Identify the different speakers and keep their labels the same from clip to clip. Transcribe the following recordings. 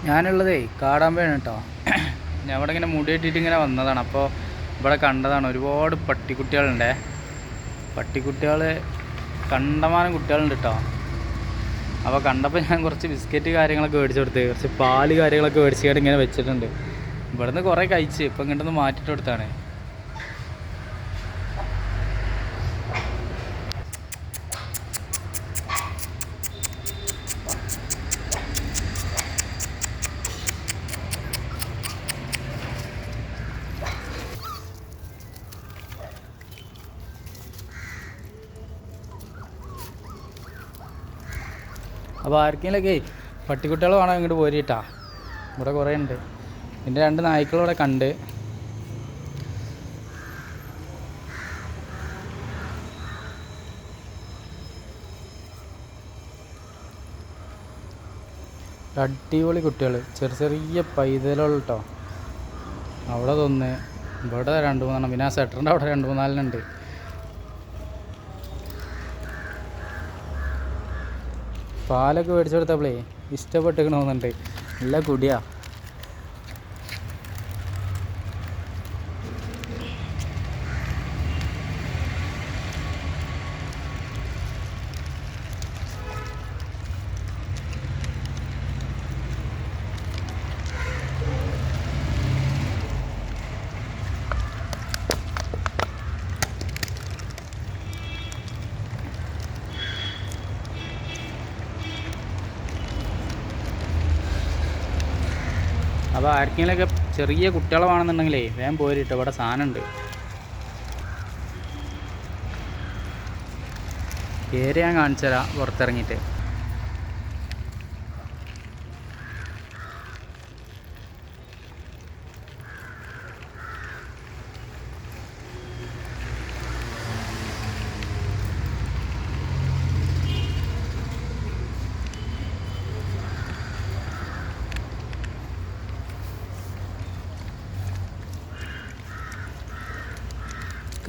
Speaker 1: ഞാനുള്ളതേ കാടാമ്പയാണ് കേട്ടോ. ഞാൻ ഇവിടെ ഇങ്ങനെ മുടി കെട്ടിയിട്ട് ഇങ്ങനെ വന്നതാണ്. അപ്പോൾ ഇവിടെ കണ്ടതാണ് ഒരുപാട് പട്ടിക്കുട്ടികളുണ്ടേ. പട്ടിക്കുട്ടികൾ കണ്ടമാനം കുട്ടികളുണ്ട് കേട്ടോ. അപ്പോൾ കണ്ടപ്പോൾ ഞാൻ കുറച്ച് ബിസ്ക്കറ്റ് കാര്യങ്ങളൊക്കെ മേടിച്ച് കൊടുത്ത്, കുറച്ച് പാല് കാര്യങ്ങളൊക്കെ മേടിച്ചിട്ട് ഇങ്ങനെ വെച്ചിട്ടുണ്ട്. ഇവിടുന്ന് കുറേ കഴിച്ച് ഇപ്പം ഇങ്ങോട്ടൊന്ന് മാറ്റിയിട്ട് കൊടുത്താണ്. അപ്പോൾ ആർക്കെങ്കിലൊക്കെ പട്ടിക്കുട്ടികൾ വേണം ഇങ്ങോട്ട് പോരിട്ടാ. ഇവിടെ കുറേ ഉണ്ട്. എൻ്റെ 2 നായ്ക്കളിവിടെ കണ്ട്. അടിപൊളി കുട്ടികൾ, ചെറിയ പൈതലുകൾ കേട്ടോ. അവിടെ തോന്നുന്നു, ഇവിടെ 2-3 പിന്നെ ആ സെറ്ററിൻ്റെ അവിടെ 2-3 പാലൊക്കെ മേടിച്ചു കൊടുത്തപ്പോളേ ഇഷ്ടപ്പെട്ടിരിക്കണമെന്നുണ്ട്. നല്ല കുടിയാ. അപ്പോൾ ആർക്കെങ്കിലൊക്കെ ചെറിയ കുട്ടികളെ വേണമെന്നുണ്ടെങ്കിലേ വേഗം പോരിട്ടോ. ഇവിടെ സാധനമുണ്ട്. പേര് ഞാൻ കാണിച്ചു തരാം പുറത്തിറങ്ങിയിട്ട്.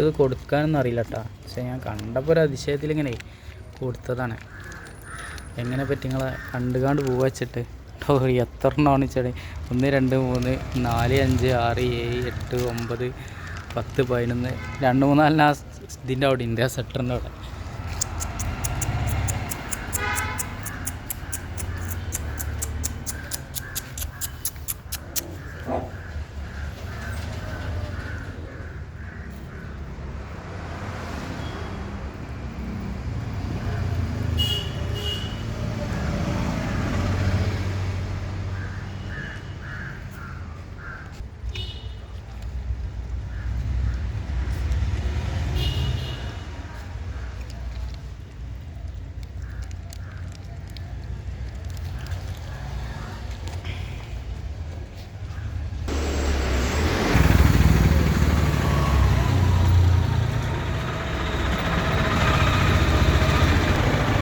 Speaker 1: ഇത് കൊടുക്കാനൊന്നും അറിയില്ല കേട്ടോ. പക്ഷേ ഞാൻ കണ്ടപ്പോൾ ഒരു അതിശയത്തിലിങ്ങനെ കൊടുത്തതാണ്. എങ്ങനെ പറ്റി നിങ്ങളെ കണ്ടുകാണ്ട് പോവാ വെച്ചിട്ട് എത്ര എണ്ണമാണ് വെച്ചാൽ 1 2 3 4 5 6 7 8 9 10 11 2 3 4 ഇതിൻ്റെ അവിടെ ഉണ്ട്, ആ സെറ്ററിൻ്റെ അവിടെ.